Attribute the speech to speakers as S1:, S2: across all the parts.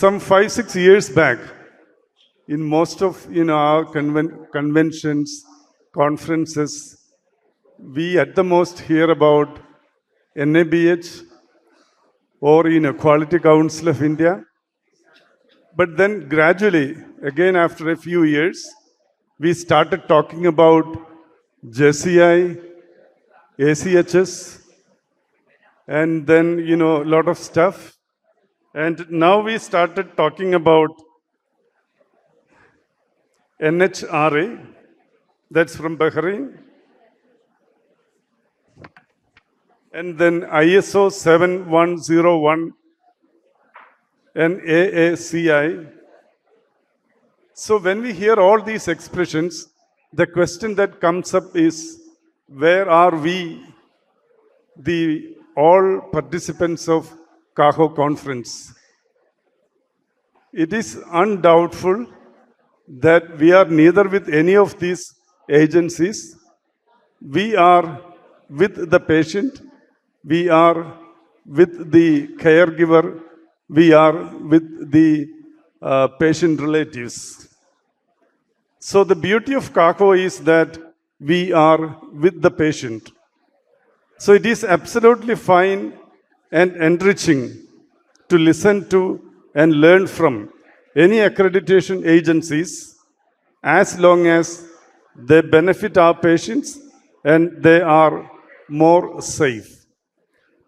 S1: some 5-6 years back, in most of our conventions, conferences, we at the most hear about NABH or Quality Council of India. But then gradually, again after a few years, we started talking about JCI, ACHS, and then, a lot of stuff. And now we started talking about NHRA, that's from Bahrain, and then ISO 7101 and AACI. So when we hear all these expressions, the question that comes up is, where are we, all participants of CAHO conference? It is undoubtful that we are neither with any of these agencies. We are with the patient, we are with the caregiver, we are with the patient relatives. So the beauty of CAHO is that we are with the patient. So it is absolutely fine and enriching to listen to and learn from any accreditation agencies as long as they benefit our patients and they are more safe.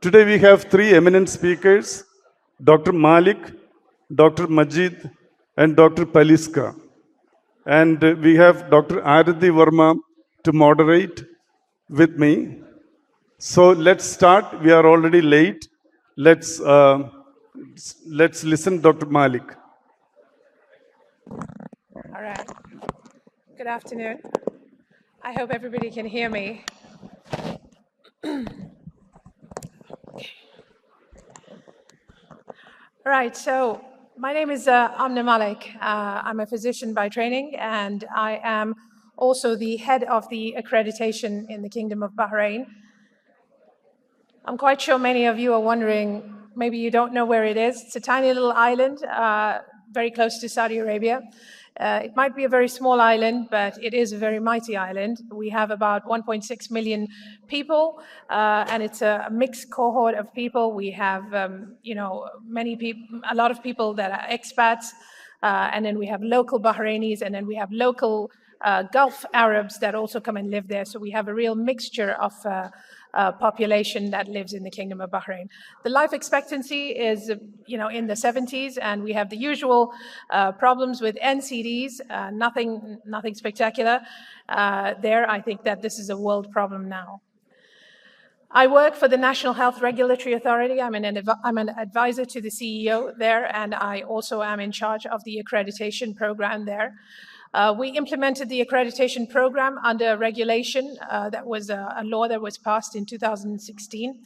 S1: Today we have 3 eminent speakers, Dr. Malik, Dr. Majid, and Dr. Paliska. And we have Dr. Arati Verma to moderate with me. So let's start. We are already late. Let's listen, Dr. Malik.
S2: All right. Good afternoon. I hope everybody can hear me. All right, so my name is Amena Malik. I'm a physician by training, and I am also the head of the accreditation in the Kingdom of Bahrain. I'm quite sure many of you are wondering, maybe you don't know where it is. It's a tiny little island very close to Saudi Arabia. It might be a very small island, but it is a very mighty island. We have about 1.6 million people, and it's a mixed cohort of people. We have, many people, a lot of people that are expats, and then we have local Bahrainis, and then we have local Gulf Arabs that also come and live there. So we have a real mixture of population that lives in the Kingdom of Bahrain. The life expectancy is, in the 70s, and we have the usual problems with NCDs. Nothing spectacular there. I think that this is a world problem now. I work for the National Health Regulatory Authority. I'm an advisor to the CEO there, and I also am in charge of the accreditation program there. We implemented the accreditation program under a regulation that was a law that was passed in 2016.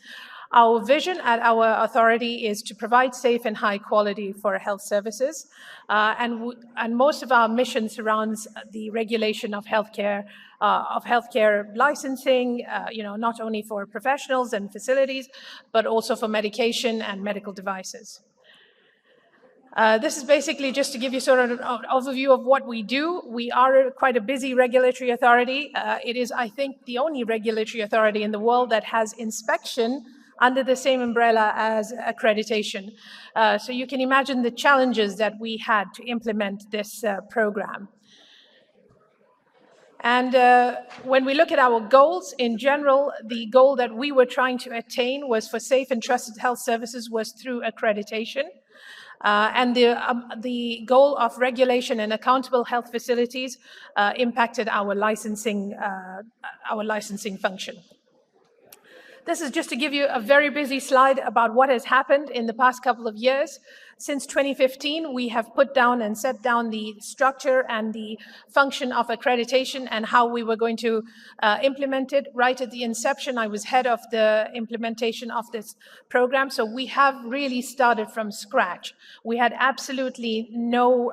S2: Our vision at our authority is to provide safe and high quality for health services, and most of our mission surrounds the regulation of healthcare licensing, not only for professionals and facilities, but also for medication and medical devices. This is basically just to give you sort of an overview of what we do. We are quite a busy regulatory authority. It is, I think, the only regulatory authority in the world that has inspection under the same umbrella as accreditation. So you can imagine the challenges that we had to implement this program. And when we look at our goals in general, the goal that we were trying to attain was for safe and trusted health services was through accreditation. And the goal of regulation and accountable health facilities impacted our licensing function. This is just to give you a very busy slide about what has happened in the past couple of years. Since 2015, we have put down and set down the structure and the function of accreditation and how we were going to implement it. Right at the inception, I was head of the implementation of this program. So we have really started from scratch. We had absolutely no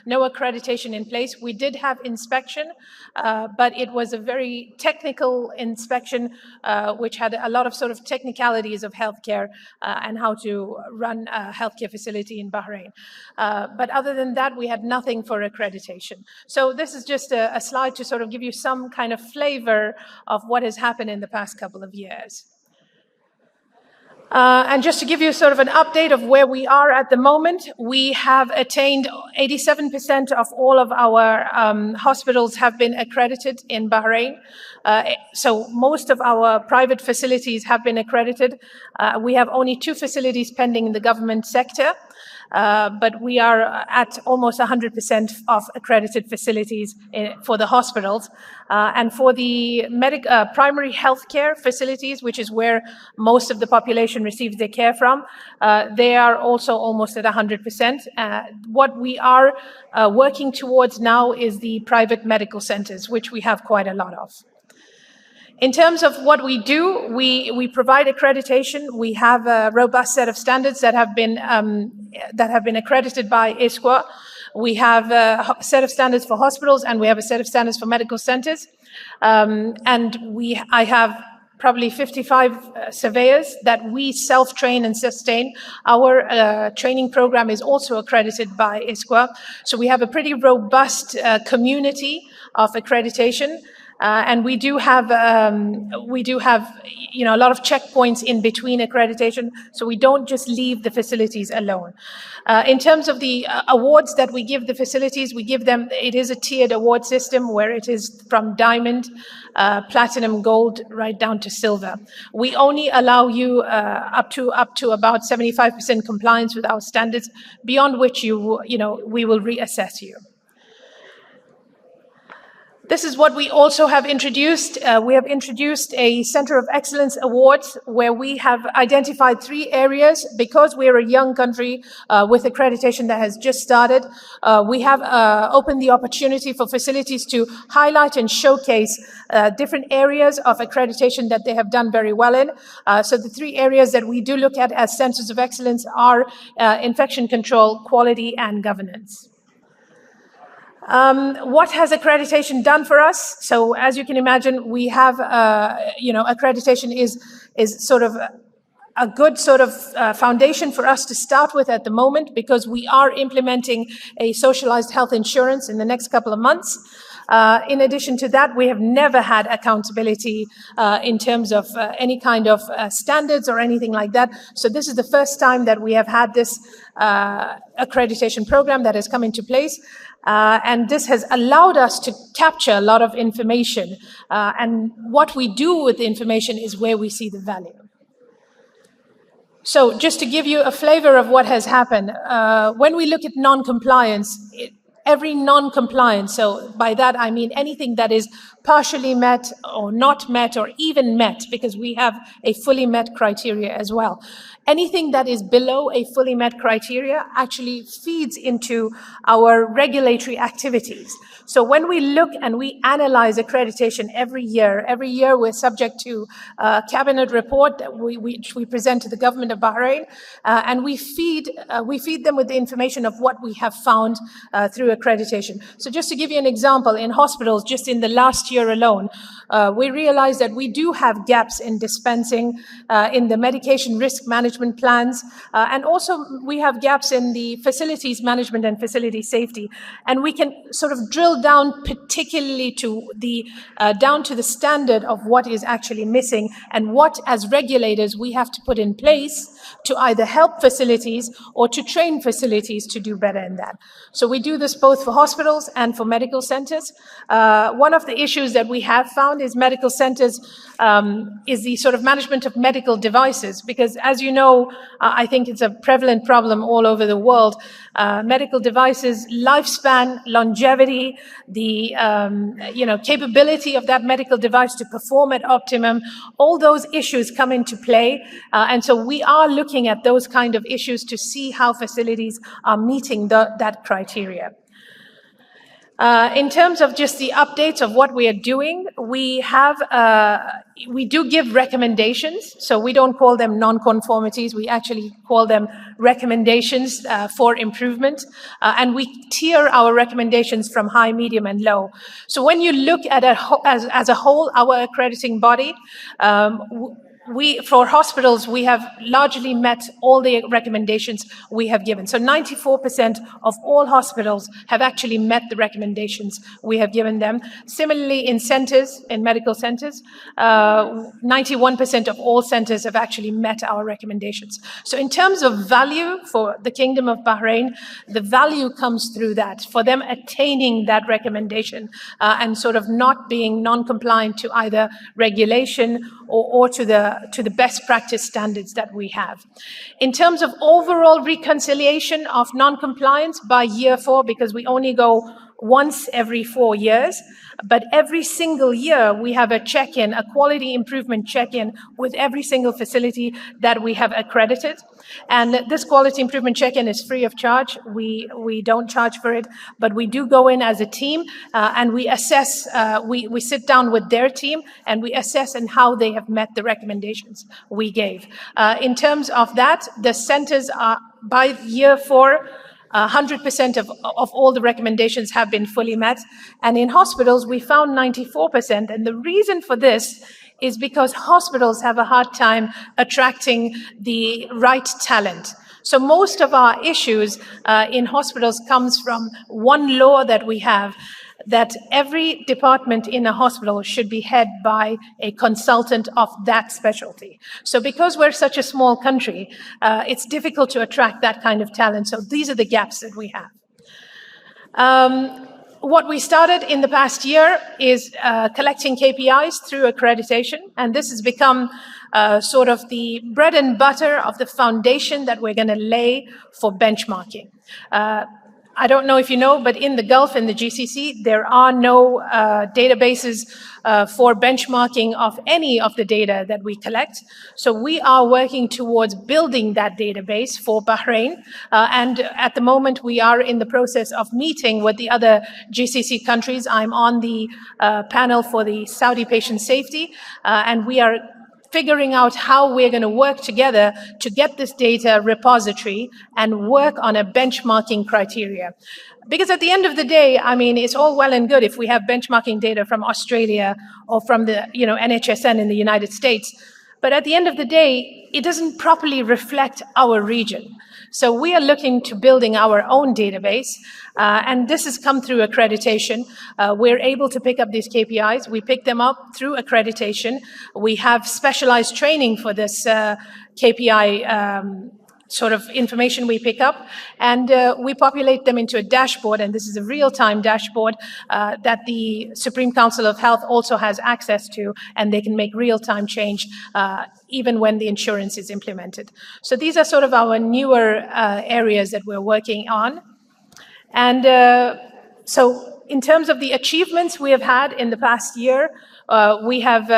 S2: accreditation in place. We did have inspection, but it was a very technical inspection, which had a lot of sort of technicalities of healthcare and how to run a healthcare facility facility in Bahrain. But other than that, we had nothing for accreditation. So this is just a slide to sort of give you some kind of flavor of what has happened in the past couple of years. And just to give you sort of an update of where we are at the moment, we have attained 87% of all of our hospitals have been accredited in Bahrain. So most of our private facilities have been accredited. We have only 2 facilities pending in the government sector. But we are at almost 100% of accredited facilities for the hospitals. And for the primary healthcare facilities, which is where most of the population receives their care from, they are also almost at 100%. What we are working towards now is the private medical centers, which we have quite a lot of. In terms of what we do, we provide accreditation. We have a robust set of standards that have been accredited by ISQA. We have a set of standards for hospitals, and we have a set of standards for medical centers. I have probably 55 surveyors that we self-train and sustain. Our training program is also accredited by ISQA. So we have a pretty robust community of accreditation. And we do have a lot of checkpoints in between accreditation, so we don't just leave the facilities alone. In terms of the awards that we give the facilities, we give them, it is a tiered award system where it is from diamond, platinum, gold, right down to silver. We only allow you up to about 75% compliance with our standards, beyond which we will reassess you. This is what we also have introduced. We have introduced a Center of Excellence Awards where we have identified 3 areas. Because we're a young country with accreditation that has just started, we have opened the opportunity for facilities to highlight and showcase different areas of accreditation that they have done very well in. So the 3 areas that we do look at as centers of excellence are infection control, quality, and governance. What has accreditation done for us? So as you can imagine, we have, accreditation is sort of a good sort of foundation for us to start with at the moment, because we are implementing a socialized health insurance in the next couple of months. In addition to that, we have never had accountability in terms of any kind of standards or anything like that. So this is the first time that we have had this accreditation program that has come into place. And this has allowed us to capture a lot of information. And what we do with the information is where we see the value. So just to give you a flavor of what has happened, when we look at non-compliance, every non-compliance, so by that I mean anything that is partially met or not met or even met, because we have a fully met criteria as well. Anything that is below a fully met criteria actually feeds into our regulatory activities. So when we look and we analyze accreditation every year we're subject to a cabinet report that which we present to the government of Bahrain, and we feed them with the information of what we have found through accreditation. So just to give you an example, in hospitals, just in the last year alone, we realized that we do have gaps in dispensing, in the medication risk management plans, and also we have gaps in the facilities management and facility safety. And we can sort of drill down particularly to the standard of what is actually missing and what, as regulators, we have to put in place to either help facilities or to train facilities to do better in that. So we do this both for hospitals and for medical centers. One of the issues that we have found is medical centers is the sort of management of medical devices, because as you know, I think it's a prevalent problem all over the world. Medical devices, lifespan, longevity, the capability of that medical device to perform at optimum, all those issues come into play. And so we are looking at those kind of issues to see how facilities are meeting that criteria. In terms of just the updates of what we are doing, we do give recommendations. So we don't call them non-conformities. We actually call them recommendations for improvement. And we tier our recommendations from high, medium, and low. So when you look at as a whole, our accrediting body, for hospitals, we have largely met all the recommendations we have given. So 94% of all hospitals have actually met the recommendations we have given them. Similarly, in centers, in medical centers, 91% of all centers have actually met our recommendations. So in terms of value for the Kingdom of Bahrain, the value comes through that, for them attaining that recommendation and sort of not being non-compliant to either regulation or to the best practice standards that we have. In terms of overall reconciliation of non-compliance by year 4, because we only go once every 4 years, but every single year we have a check-in, a quality improvement check-in with every single facility that we have accredited. And this quality improvement check-in is free of charge. We don't charge for it, but we do go in as a team and we assess, we sit down with their team and we assess and how they have met the recommendations we gave. In terms of that, the centers are, by year 4, 100% of all the recommendations have been fully met. And in hospitals, we found 94%. And the reason for this is because hospitals have a hard time attracting the right talent. So most of our issues in hospitals comes from one law that we have, that every department in a hospital should be head by a consultant of that specialty. So because we're such a small country, it's difficult to attract that kind of talent. So these are the gaps that we have. What we started in the past year is collecting KPIs through accreditation, and this has become sort of the bread and butter of the foundation that we're going to lay for benchmarking. I don't know if you know, but in the Gulf, in the GCC, there are no databases for benchmarking of any of the data that we collect. So we are working towards building that database for Bahrain. And at the moment, we are in the process of meeting with the other GCC countries. I'm on the panel for the Saudi patient safety, and we are figuring out how we're going to work together to get this data repository and work on a benchmarking criteria. Because at the end of the day, I mean, it's all well and good if we have benchmarking data from Australia or from the NHSN in the United States. But at the end of the day, it doesn't properly reflect our region. So we are looking to building our own database, and this has come through accreditation. We're able to pick up these KPIs. We pick them up through accreditation. We have specialized training for this KPI sort of information we pick up, and we populate them into a dashboard, and this is a real-time dashboard that the Supreme Council of Health also has access to, and they can make real-time change even when the insurance is implemented. So these are sort of our newer areas that we're working on. And so in terms of the achievements we have had in the past year, we have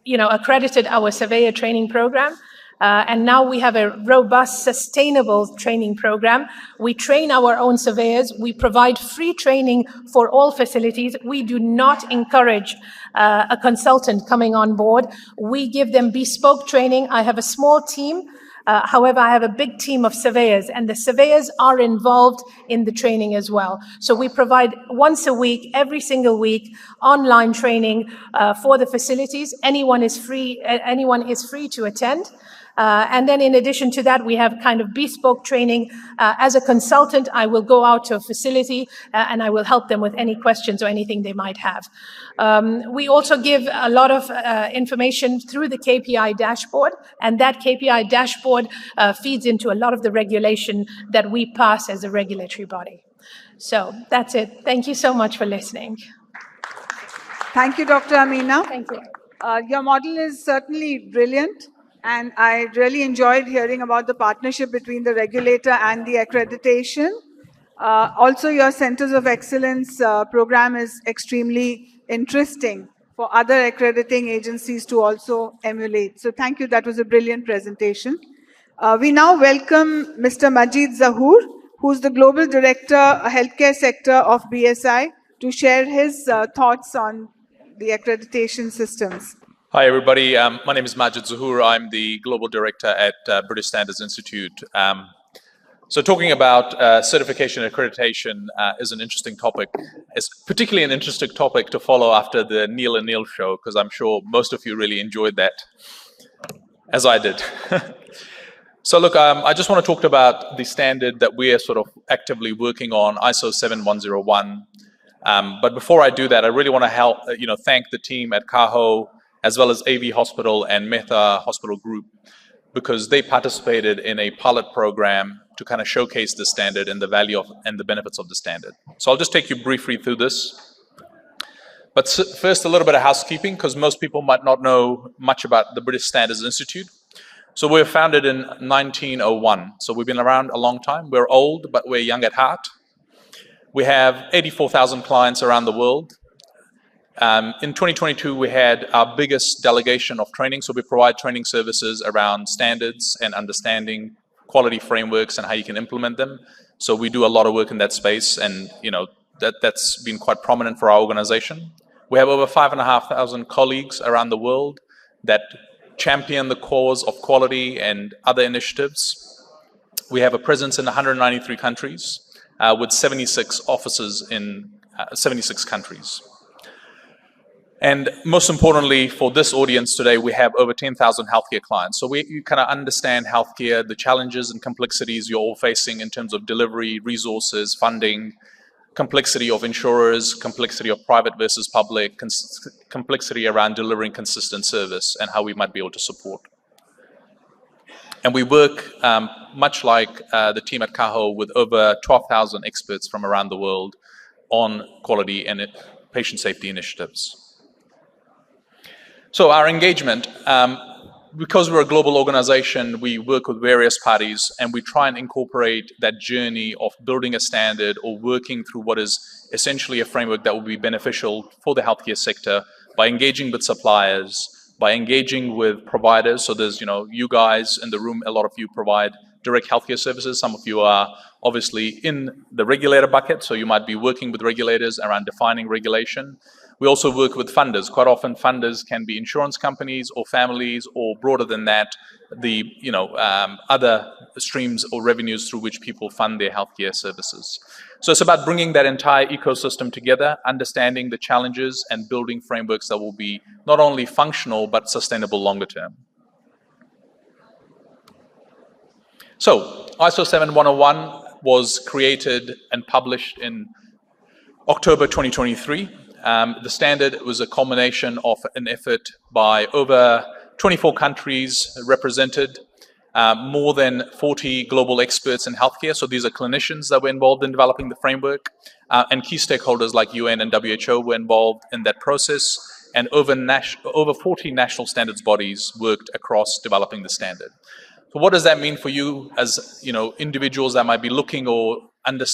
S2: accredited our surveyor training program. And now we have a robust, sustainable training program. We train our own surveyors. We provide free training for all facilities. We do not encourage a consultant coming on board. We give them bespoke training. I have a small team. However, I have a big team of surveyors, and the surveyors are involved in the training as well. So we provide once a week, every single week, online training for the facilities. Anyone is free to attend. And then in addition to that, we have kind of bespoke training. As a consultant, I will go out to a facility and I will help them with any questions or anything they might have. We also give a lot of information through the KPI dashboard, and that KPI dashboard feeds into a lot of the regulation that we pass as a regulatory body. So that's it. Thank you so much for listening.
S3: Thank you, Dr. Amena.
S2: Thank you.
S3: Your model is certainly brilliant. And I really enjoyed hearing about the partnership between the regulator and the accreditation. Also, your Centers of Excellence program is extremely interesting for other accrediting agencies to also emulate. So thank you. That was a brilliant presentation. We now welcome Mr. Majid Zahoor, who's the Global Director, Healthcare Sector of BSI, to share his thoughts on the accreditation systems.
S4: Hi, everybody. My name is Majid Zahoor. I'm the Global Director at British Standards Institute. So talking about certification and accreditation is an interesting topic. It's particularly an interesting topic to follow after the Neil and Neil show, because I'm sure most of you really enjoyed that. as I did. So look, I just want to talk about the standard that we are sort of actively working on, ISO 7101. But before I do that, I really want to thank the team at CAHO, as well as AV Hospital and Mehta Hospital Group, because they participated in a pilot program to kind of showcase the standard and the value of and the benefits of the standard. So I'll just take you briefly through this. But first, a little bit of housekeeping, because most people might not know much about the British Standards Institute. So we were founded in 1901. So we've been around a long time. We're old, but we're young at heart. We have 84,000 clients around the world. In 2022, we had our biggest delegation of training. So we provide training services around standards and understanding quality frameworks and how you can implement them. So we do a lot of work in that space, and that's been quite prominent for our organization. We have over 5,500 colleagues around the world that champion the cause of quality and other initiatives. We have a presence in 193 countries with 76 offices in 76 countries. And most importantly, for this audience today, we have over 10,000 healthcare clients. So you kind of understand healthcare, the challenges and complexities you're all facing in terms of delivery, resources, funding, complexity of insurers, complexity of private versus public, complexity around delivering consistent service, and how we might be able to support. And we work, much like the team at CAHO, with over 12,000 experts from around the world on quality and patient safety initiatives. So our engagement, because we're a global organization, we work with various parties, and we try and incorporate that journey of building a standard or working through what is essentially a framework that will be beneficial for the healthcare sector by engaging with suppliers, by engaging with providers. So there's, you guys in the room, a lot of you provide direct healthcare services. Some of you are obviously in the regulator bucket, so you might be working with regulators around defining regulation. We also work with funders. Quite often, funders can be insurance companies or families, or broader than that, the other streams or revenues through which people fund their healthcare services. So it's about bringing that entire ecosystem together, understanding the challenges, and building frameworks that will be not only functional but sustainable longer term. So ISO 7101 was created and published in October 2023. The standard was a culmination of an effort by over 24 countries represented, more than 40 global experts in healthcare. So these are clinicians that were involved in developing the framework, and key stakeholders like UN and WHO were involved in that process, and over 40 national standards bodies worked across developing the standard. So what does that mean for you as individuals that might be looking or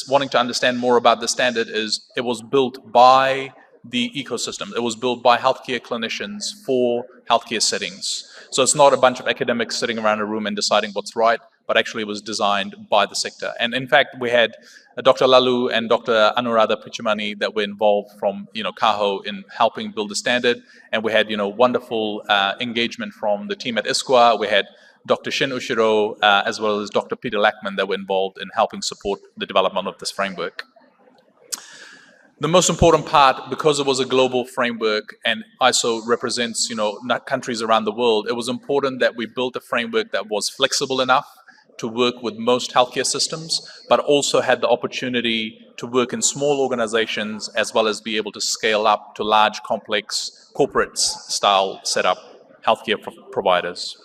S4: wanting to understand more about the standard? Is it was built by the ecosystem. It was built by healthcare clinicians for healthcare settings. So it's not a bunch of academics sitting around a room and deciding what's right, but actually it was designed by the sector. And in fact, we had Dr. Lalu and Dr. Anuradha Pichmani that were involved from CAHO in helping build the standard. And we had wonderful engagement from the team at ISQA. We had Dr. Shin Ushiro, as well as Dr. Peter Lackman, that were involved in helping support the development of this framework. The most important part, because it was a global framework and ISO represents, countries around the world, it was important that we built a framework that was flexible enough to work with most healthcare systems, but also had the opportunity to work in small organizations as well as be able to scale up to large, complex, corporate-style setup healthcare providers.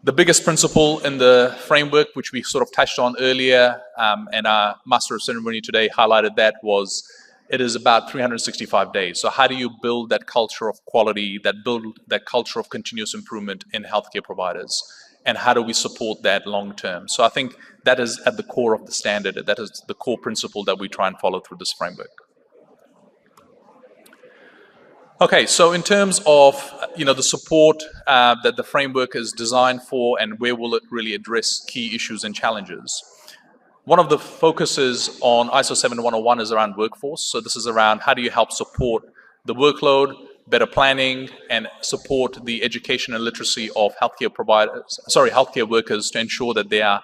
S4: The biggest principle in the framework, which we sort of touched on earlier, and our Master of Ceremony today highlighted that, was it is about 365 days. So how do you build that culture of quality, build that culture of continuous improvement in healthcare providers? And how do we support that long term? So I think that is at the core of the standard. That is the core principle that we try and follow through this framework. Okay, so in terms of the support that the framework is designed for, and where will it really address key issues and challenges? One of the focuses on ISO 7101 is around workforce. So this is around how do you help support the workload, better planning, and support the education and literacy of healthcare workers to ensure that they are,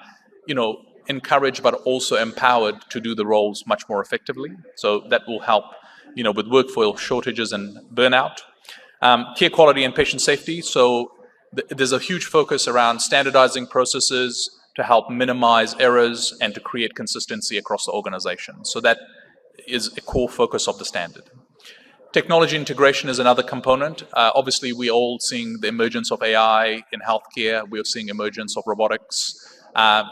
S4: encouraged but also empowered to do the roles much more effectively. So that will help with workforce shortages and burnout. Care quality and patient safety. So there's a huge focus around standardizing processes to help minimize errors and to create consistency across the organization. So that is a core focus of the standard. Technology integration is another component. Obviously, we're all seeing the emergence of AI in healthcare. We're seeing emergence of robotics.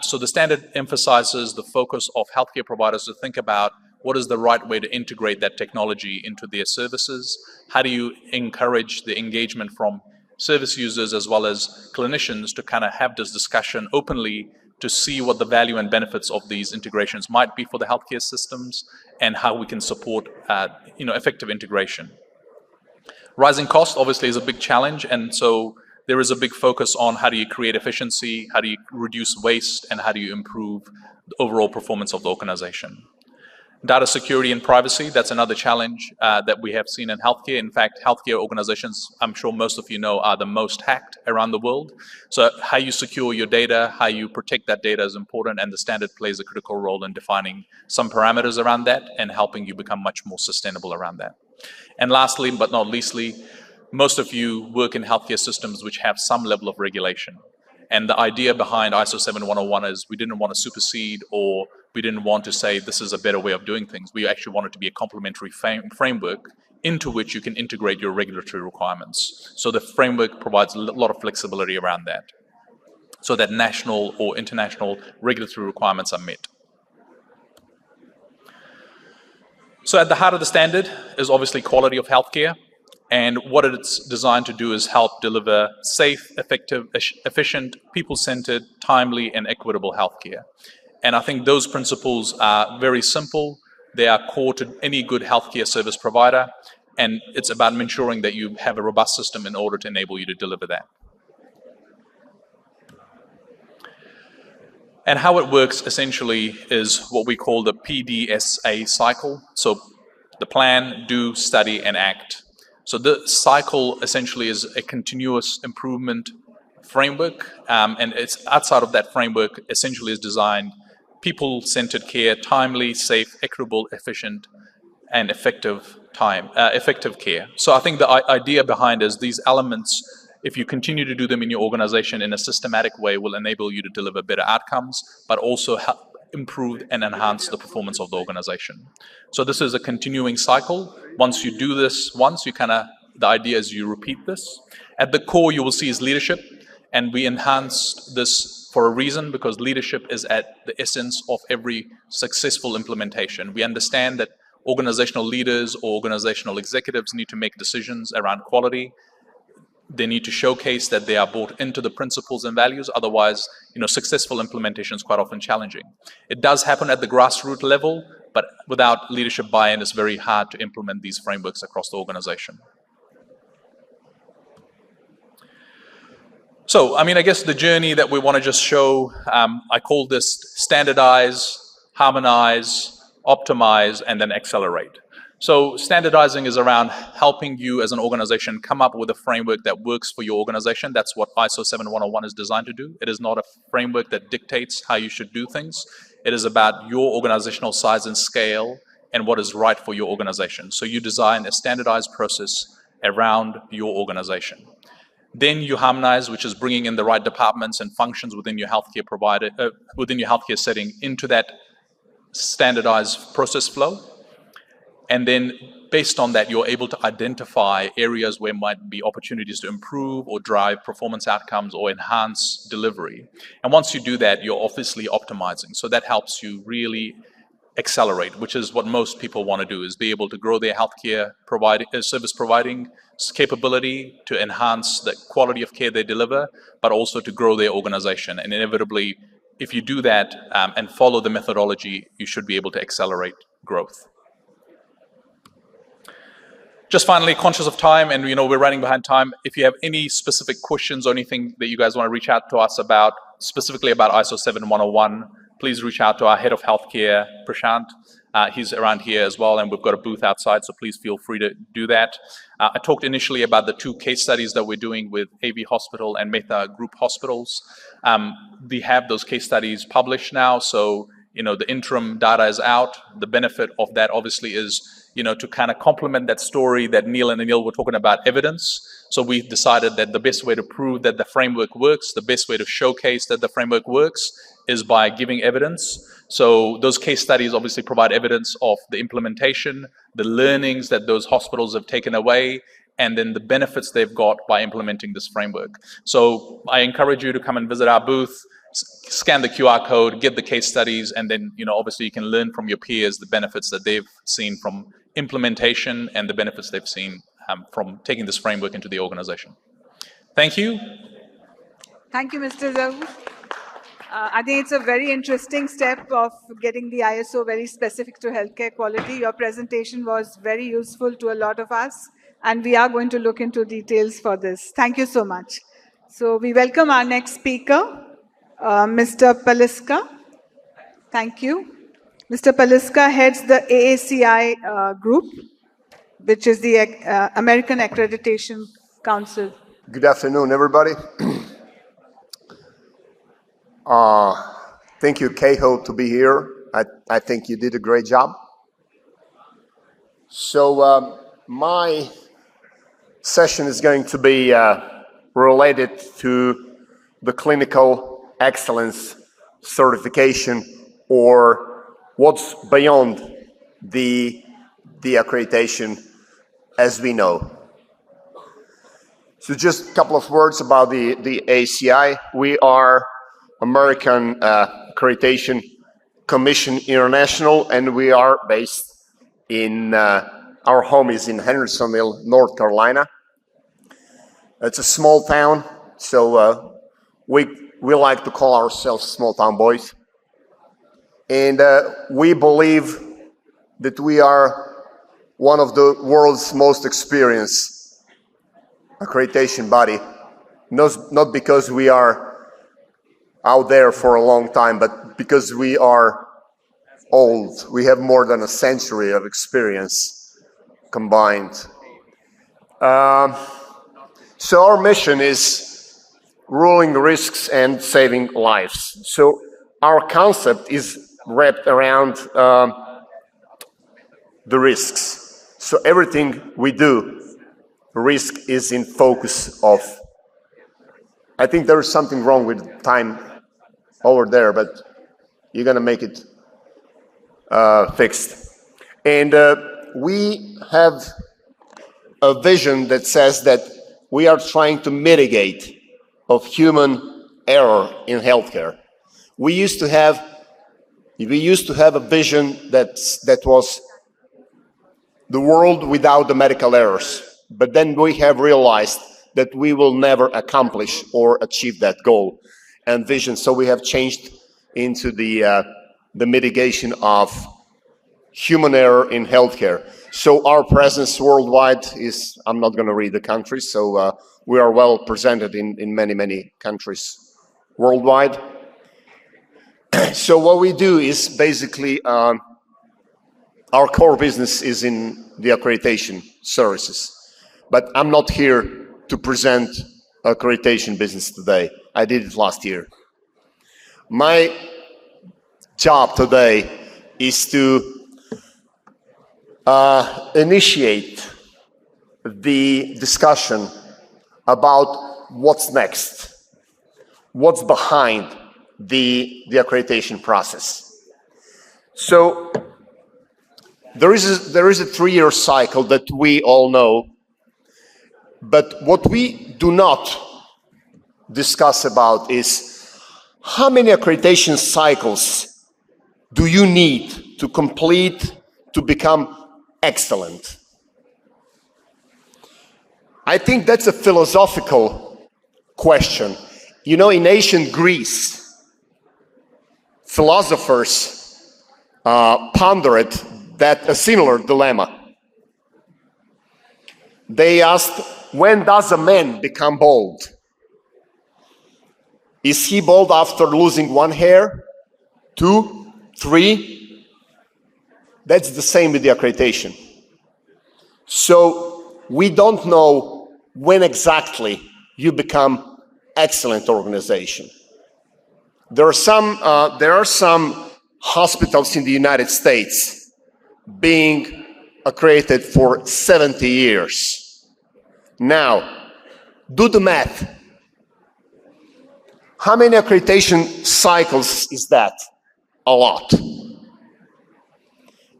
S4: So the standard emphasizes the focus of healthcare providers to think about what is the right way to integrate that technology into their services. How do you encourage the engagement from service users as well as clinicians to kind of have this discussion openly to see what the value and benefits of these integrations might be for the healthcare systems and how we can support effective integration. Rising cost obviously is a big challenge, and so there is a big focus on how do you create efficiency, how do you reduce waste, and how do you improve the overall performance of the organization. Data security and privacy, that's another challenge that we have seen in healthcare. In fact, healthcare organizations, I'm sure most of you know, are the most hacked around the world. So how you secure your data, how you protect that data is important, and the standard plays a critical role in defining some parameters around that and helping you become much more sustainable around that. And lastly, but not leastly, most of you work in healthcare systems which have some level of regulation. And the idea behind ISO 7101 is we didn't want to supersede, or we didn't want to say this is a better way of doing things. We actually want it to be a complementary framework into which you can integrate your regulatory requirements. So the framework provides a lot of flexibility around that, so that national or international regulatory requirements are met. So at the heart of the standard is obviously quality of healthcare. And what it's designed to do is help deliver safe, effective, efficient, people-centered, timely, and equitable healthcare. And I think those principles are very simple. They are core to any good healthcare service provider. And it's about ensuring that you have a robust system in order to enable you to deliver that. And how it works essentially is what we call the PDSA cycle. So the plan, do, study, and act. So the cycle essentially is a continuous improvement framework, and it's outside of that framework essentially is designed people-centered care, timely, safe, equitable, efficient, and effective care. So I think the idea behind is these elements, if you continue to do them in your organization in a systematic way, will enable you to deliver better outcomes, but also help improve and enhance the performance of the organization. So this is a continuing cycle. Once you do this once, the idea is you repeat this. At the core, you will see is leadership, and we enhanced this for a reason, because leadership is at the essence of every successful implementation. We understand that organizational leaders or organizational executives need to make decisions around quality. They need to showcase that they are bought into the principles and values. Otherwise, successful implementation is quite often challenging. It does happen at the grassroots level, but without leadership buy-in, it's very hard to implement these frameworks across the organization. So, I guess the journey that we want to just show, I call this standardize, harmonize, optimize, and then accelerate. So standardizing is around helping you as an organization come up with a framework that works for your organization. That's what ISO 7101 is designed to do. It is not a framework that dictates how you should do things. It is about your organizational size and scale and what is right for your organization. So you design a standardized process around your organization. Then you harmonize, which is bringing in the right departments and functions within your healthcare provider, within your healthcare setting into that standardized process flow. And then based on that, you're able to identify areas where might be opportunities to improve or drive performance outcomes or enhance delivery. And once you do that, you're obviously optimizing. So that helps you really accelerate, which is what most people want to do, is be able to grow their healthcare service providing capability to enhance the quality of care they deliver, but also to grow their organization. And inevitably, if you do that and follow the methodology, you should be able to accelerate growth. Just finally, conscious of time, and we're running behind time. If you have any specific questions or anything that you guys want to reach out to us about, specifically about ISO 7101, please reach out to our head of healthcare, Prashant. He's around here as well, and we've got a booth outside, so please feel free to do that. I talked initially about the 2 case studies that we're doing with AV Hospital and Meta Group Hospitals. We have those case studies published now, so the interim data is out. The benefit of that obviously is, to kind of complement that story that Neil and Anil were talking about, evidence. So we decided that the best way to prove that the framework works, the best way to showcase that the framework works is by giving evidence. So those case studies obviously provide evidence of the implementation, the learnings that those hospitals have taken away, and then the benefits they've got by implementing this framework. So I encourage you to come and visit our booth, scan the QR code, get the case studies, and then, obviously you can learn from your peers the benefits that they've seen from implementation and the benefits they've seen from taking this framework into the organization. Thank you.
S3: Thank you, Mr. Zahoor. I think it's a very interesting step of getting the ISO very specific to healthcare quality. Your presentation was very useful to a lot of us, and we are going to look into details for this. Thank you so much. So we welcome our next speaker, Mr. Paliska. Thank you. Mr. Paliska heads the AACI group, which is the American Accreditation Council.
S5: Good afternoon, everybody. Thank you, CAHO, to be here. I think you did a great job. So my session is going to be related to the clinical excellence certification, or what's beyond the accreditation as we know. So just a couple of words about the ACI. We are American Accreditation Commission International, and we are based in, our home is in Hendersonville, North Carolina. It's a small town, so we like to call ourselves small town boys. And we believe that we are one of the world's most experienced accreditation body, not because we are out there for a long time, but because we are old. We have more than a century of experience combined. So our mission is ruling risks and saving lives. So our concept is wrapped around the risks. So everything we do, risk is in focus of. I think there is something wrong with time over there, but you're gonna make it fixed. And we have a vision that says that we are trying to mitigate of human error in healthcare. We used to have a vision that was the world without the medical errors, but then we have realized that we will never accomplish or achieve that goal and vision. So we have changed into the mitigation of human error in healthcare. So our presence worldwide is, I'm not going to read the countries, so we are well presented in many, many countries worldwide. So what we do is basically, our core business is in the accreditation services. But I'm not here to present accreditation business today. I did it last year. My job today is to initiate the discussion about what's next, what's behind the accreditation process. So there is a 3-year cycle that we all know, but what we do not discuss about is how many accreditation cycles do you need to complete to become excellent? I think that's a philosophical question. You know, in ancient Greece, philosophers pondered a similar dilemma. They asked, when does a man become bald? Is he bald after losing 1 hair, 2, 3? That's the same with the accreditation. So we don't know when exactly you become excellent organization. There are some hospitals in the United States being accredited for 70 years. Now, do the math. How many accreditation cycles is that? A lot.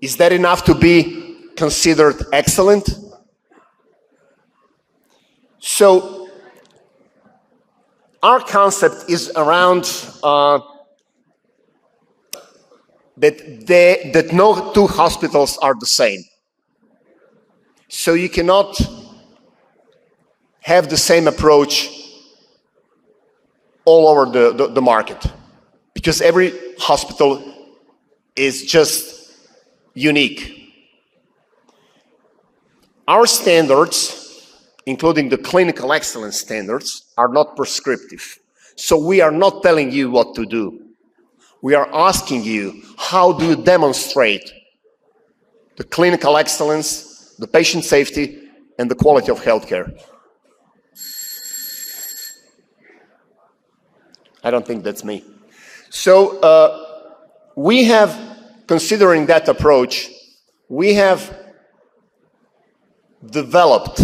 S5: Is that enough to be considered excellent? So, our concept is around that no two hospitals are the same. So you cannot have the same approach all over the market, because every hospital is just unique. Our standards, including the clinical excellence standards, are not prescriptive. So we are not telling you what to do. We are asking you, how do you demonstrate the clinical excellence, the patient safety, and the quality of healthcare? I don't think that's me. So we have, considering that approach, we have developed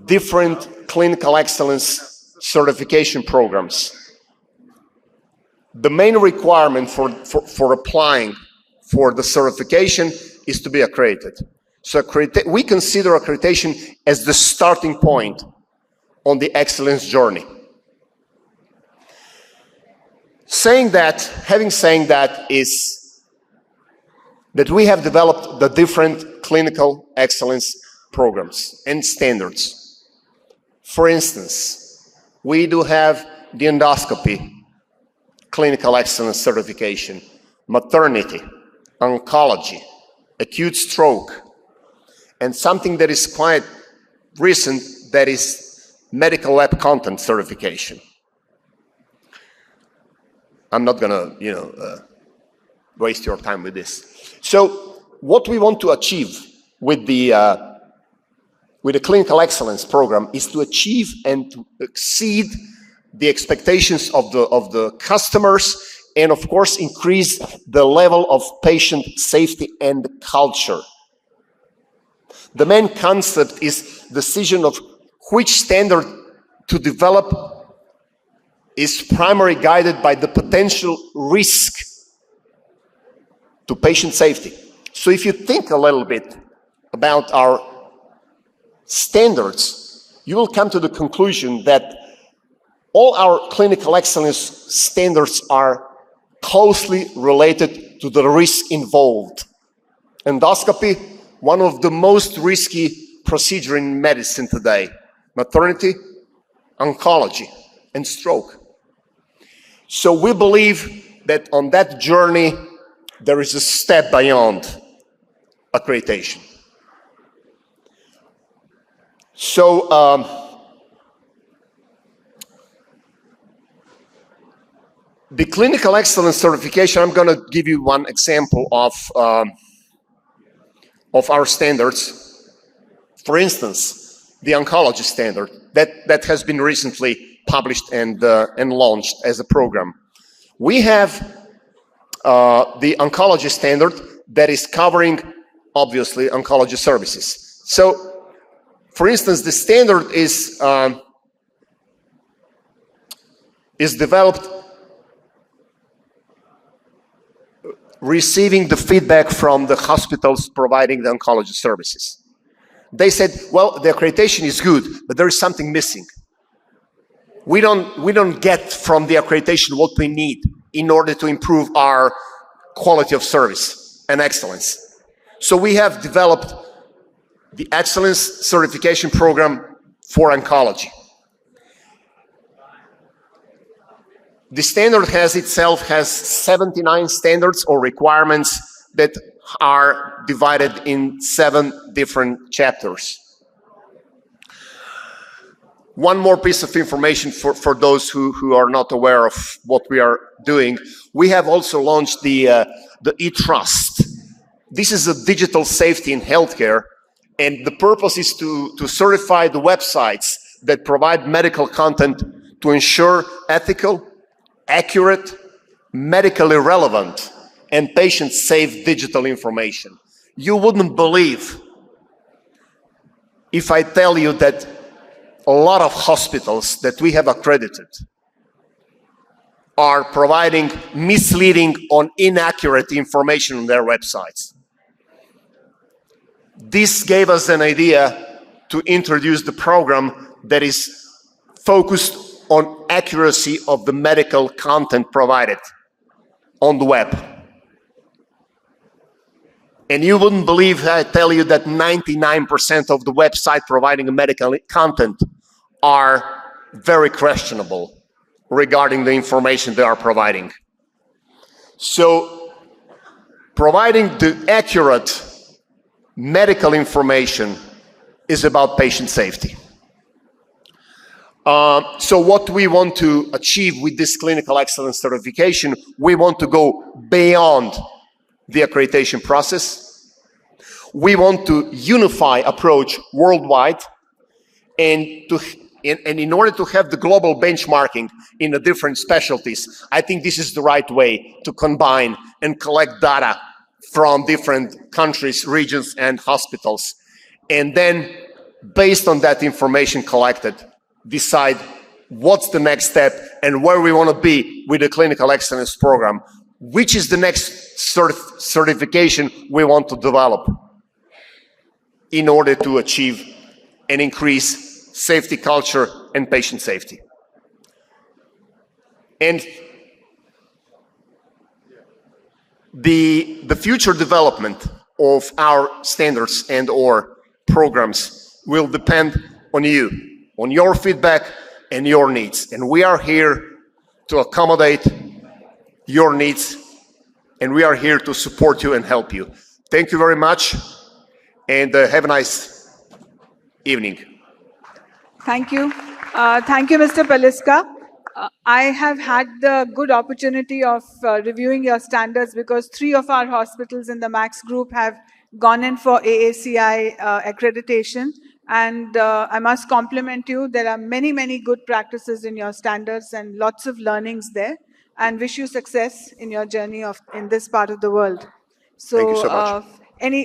S5: different clinical excellence certification programs. The main requirement for applying for the certification is to be accredited. So we consider accreditation as the starting point on the excellence journey. Having said that is that we have developed the different clinical excellence programs and standards. For instance, we do have the endoscopy clinical excellence certification, maternity, oncology, acute stroke, and something that is quite recent, that is medical lab content certification. I'm not gonna, waste your time with this. So what we want to achieve with the clinical excellence program is to achieve and to exceed the expectations of the customers, and of course increase the level of patient safety and culture. The main concept is decision of which standard to develop is primarily guided by the potential risk to patient safety. So if you think a little bit about our standards, you will come to the conclusion that all our clinical excellence standards are closely related to the risk involved. Endoscopy, one of the most risky procedures in medicine today. Maternity, oncology, and stroke. So we believe that on that journey, there is a step beyond accreditation. So, the clinical excellence certification, I'm going to give you one example of our standards. For instance, the oncology standard that has been recently published and launched as a program. We have the oncology standard that is covering, obviously, oncology services. So, for instance, the standard is developed receiving the feedback from the hospitals providing the oncology services. They said, well, the accreditation is good, but there is something missing. We don't get from the accreditation what we need in order to improve our quality of service and excellence. So we have developed the excellence certification program for oncology. The standard has 79 standards or requirements that are divided in 7 different chapters. One more piece of information for those who are not aware of what we are doing. We have also launched the e-Trust. This is a digital safety in healthcare, and the purpose is to certify the websites that provide medical content to ensure ethical, accurate, medically relevant and patient-safe digital information. You wouldn't believe if I tell you that a lot of hospitals that we have accredited are providing misleading or inaccurate information on their websites. This gave us an idea to introduce the program that is focused on accuracy of the medical content provided on the web. And you wouldn't believe I tell you that 99% of the website providing medical content are very questionable regarding the information they are providing. So providing the accurate medical information is about patient safety. So what we want to achieve with this clinical excellence certification, we want to go beyond the accreditation process. We want to unify approach worldwide, and in order to have the global benchmarking in the different specialties, I think this is the right way to combine and collect data from different countries, regions, and hospitals. And then, based on that information collected, decide what's the next step and where we want to be with the clinical excellence program, which is the next certification we want to develop in order to achieve and increase safety culture and patient safety. And the future development of our standards and or programs will depend on you, on your feedback and your needs. And we are here to accommodate your needs, and we are here to support you and help you. Thank you very much, and have a nice evening.
S3: Thank you. Thank you, Mr. Paliska. I have had the good opportunity of reviewing your standards because 3 of our hospitals in the MAX group have gone in for AACI accreditation. And I must compliment you. There are many, many good practices in your standards and lots of learnings there. And wish you success in your journey in this part of the world. So,
S5: thank you so much.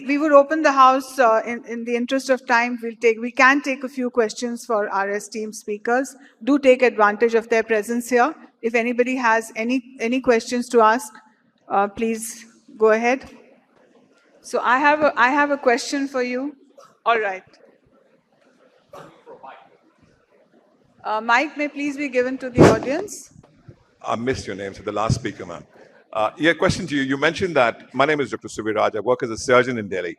S3: We would open the house in the interest of time. We can take a few questions for our esteemed speakers. Do take advantage of their presence here. If anybody has any questions to ask, please go ahead. So I have a question for you. All right. Mic may please be given to the audience.
S6: I missed your name, so the last speaker, ma'am. Yeah, question to you. You mentioned that my name is Dr. Suviraj. I work as a surgeon in Delhi.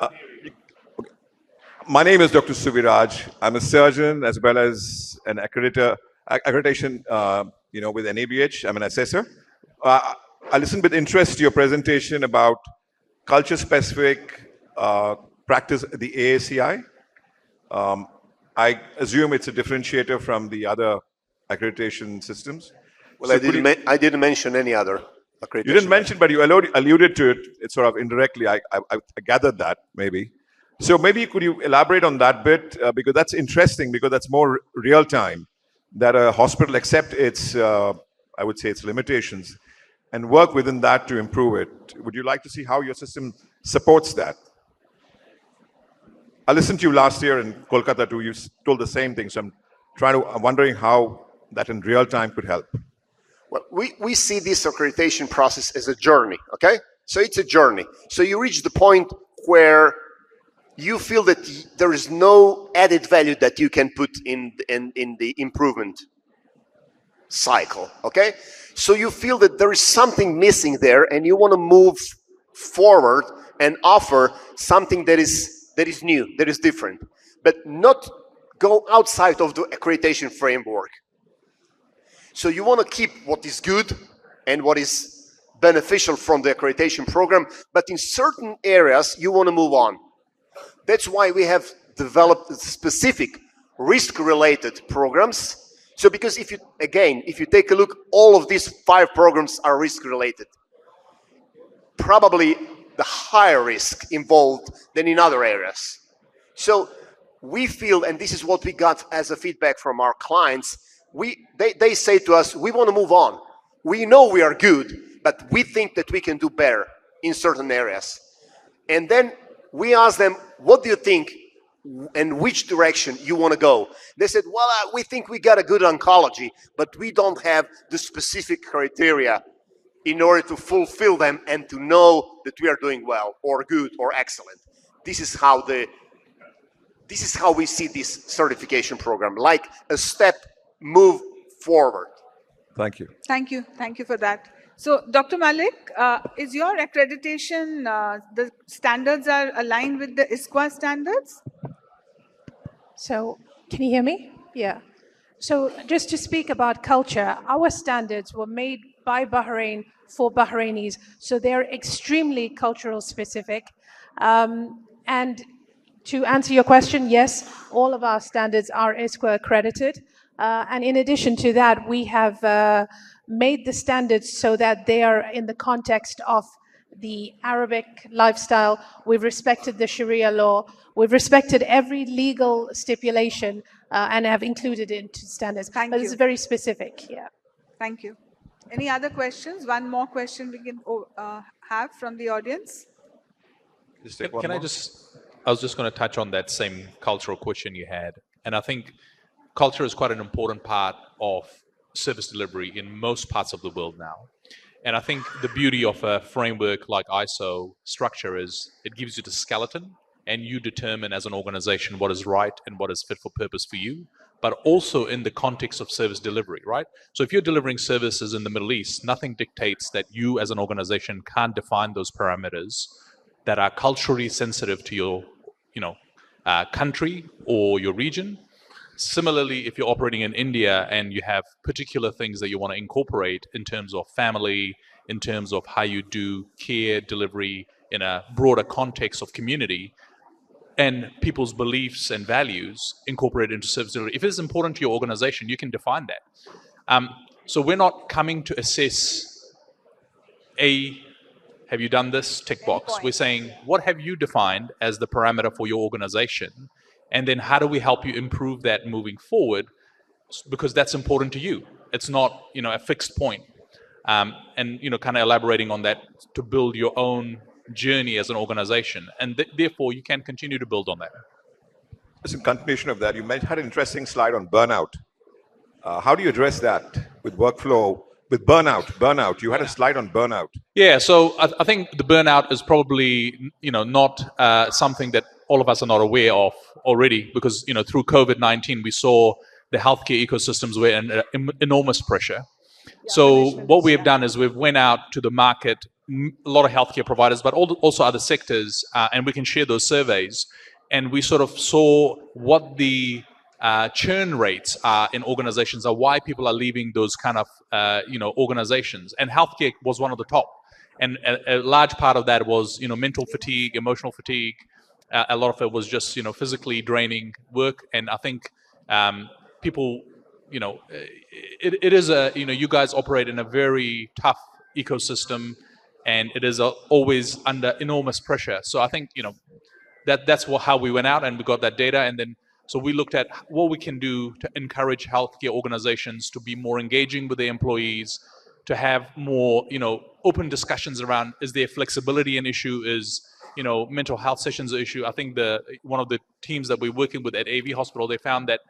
S6: Okay. My name is Dr. Suviraj. I'm a surgeon as well as an accreditation, with NABH. I'm an assessor. I listened with interest to your presentation about culture-specific practice at the AACI. I assume it's a differentiator from the other accreditation systems.
S5: Well,
S6: so
S5: I didn't mention any other accreditation.
S6: You didn't mention, but you alluded to it. It's sort of indirectly. I gathered that maybe. So maybe could you elaborate on that bit because that's interesting because that's more real time. That a hospital accept its, I would say, its limitations, and work within that to improve it. Would you like to see how your system supports that? I listened to you last year in Kolkata too. You told the same thing. So I'm wondering how that in real time could help.
S5: Well, we see this accreditation process as a journey, okay? So it's a journey. So you reach the point where you feel that there is no added value that you can put in the improvement cycle, okay? So you feel that there is something missing there and you want to move forward and offer something that is new, that is different, but not go outside of the accreditation framework. So you want to keep what is good and what is beneficial from the accreditation program, but in certain areas you want to move on. That's why we have developed specific risk-related programs. So because if you take a look, all of these 5 programs are risk-related. Probably the higher risk involved than in other areas. So we feel, and this is what we got as a feedback from our clients, they say to us, we want to move on, we know we are good, but we think that we can do better in certain areas. And then we ask them, what do you think and which direction you want to go? They said, well, we think we got a good oncology, but we don't have the specific criteria in order to fulfill them and to know that we are doing well or good or excellent. This is how we see this certification program, like a step move forward.
S6: Thank you.
S3: Thank you. Thank you for that. So, Dr. Malik, is your accreditation, the standards are aligned with the ISQA standards?
S2: So, can you hear me? Yeah. So, just to speak about culture, our standards were made by Bahrain for Bahrainis. So, they're extremely cultural specific. And to answer your question, yes, all of our standards are ISQA accredited. And in addition to that, we have made the standards so that they are in the context of the Arabic lifestyle. We've respected the Sharia law. We've respected every legal stipulation and have included it into standards.
S3: Thank
S2: but
S3: you.
S2: it's very specific, yeah.
S3: Thank you. Any other questions? One more question we can have from the audience.
S6: Just take one
S4: Can I
S6: more.
S4: I was just going to touch on that same cultural question you had. And I think culture is quite an important part of service delivery in most parts of the world now. And I think the beauty of a framework like ISO structure is it gives you the skeleton and you determine as an organization what is right and what is fit for purpose for you, but also in the context of service delivery, right? So if you're delivering services in the Middle East, nothing dictates that you as an organization can't define those parameters that are culturally sensitive to your country or your region. Similarly, if you're operating in India and you have particular things that you want to incorporate in terms of family, in terms of how you do care delivery in a broader context of community, and people's beliefs and values incorporated into service delivery. If it is important to your organization, you can define that. So we're not coming to assess have you done this tick box? We're saying, what have you defined as the parameter for your organization? And then how do we help you improve that moving forward? Because that's important to you. It's not, a fixed point. And, kind of elaborating on that to build your own journey as an organization. And therefore, you can continue to build on that.
S6: Just in continuation of that, you had an interesting slide on burnout. How do you address that with workflow? With burnout, you had a slide on burnout.
S4: Yeah, so I think the burnout is probably, not something that all of us are not aware of already, because, through COVID-19, we saw the healthcare ecosystems were under enormous pressure. So what we have done is we've went out to the market, a lot of healthcare providers, but also other sectors, and we can share those surveys. And we sort of saw what the churn rates are in organizations, are why people are leaving those kind of organizations, and healthcare was one of the top. And a large part of that was mental fatigue, emotional fatigue. A lot of it was just physically draining work. And I think people, it is you guys operate in a very tough ecosystem, and it is always under enormous pressure. So I think that's how we went out and we got that data, and then. So we looked at what we can do to encourage healthcare organizations to be more engaging with their employees, to have more, open discussions around, is there flexibility an issue, is, mental health sessions an issue. I think one of the teams that we're working with at AV Hospital, they found that,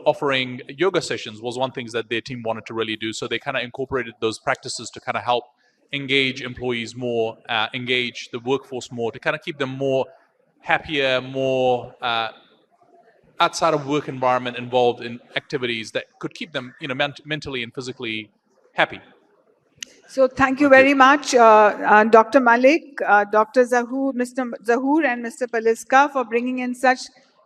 S4: offering yoga sessions was one thing that their team wanted to really do. So they kind of incorporated those practices to kind of help engage employees more, engage the workforce more, to kind of keep them more happier, more outside of work environment, involved in activities that could keep them, mentally and physically happy.
S3: So thank you very much, Dr. Malik, Dr. Zahoor, Mr. Zahoor and Mr. Paliska for bringing in such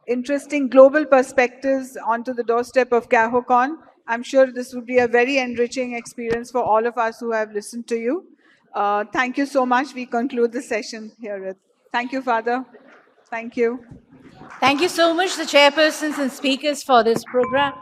S3: interesting global perspectives onto the doorstep of CAHOCON. I'm sure this would be a very enriching experience for all of us who have listened to you. Thank you so much. We conclude the session here. Thank you, Father. Thank you.
S7: Thank you so much, the chairpersons and speakers, for this program.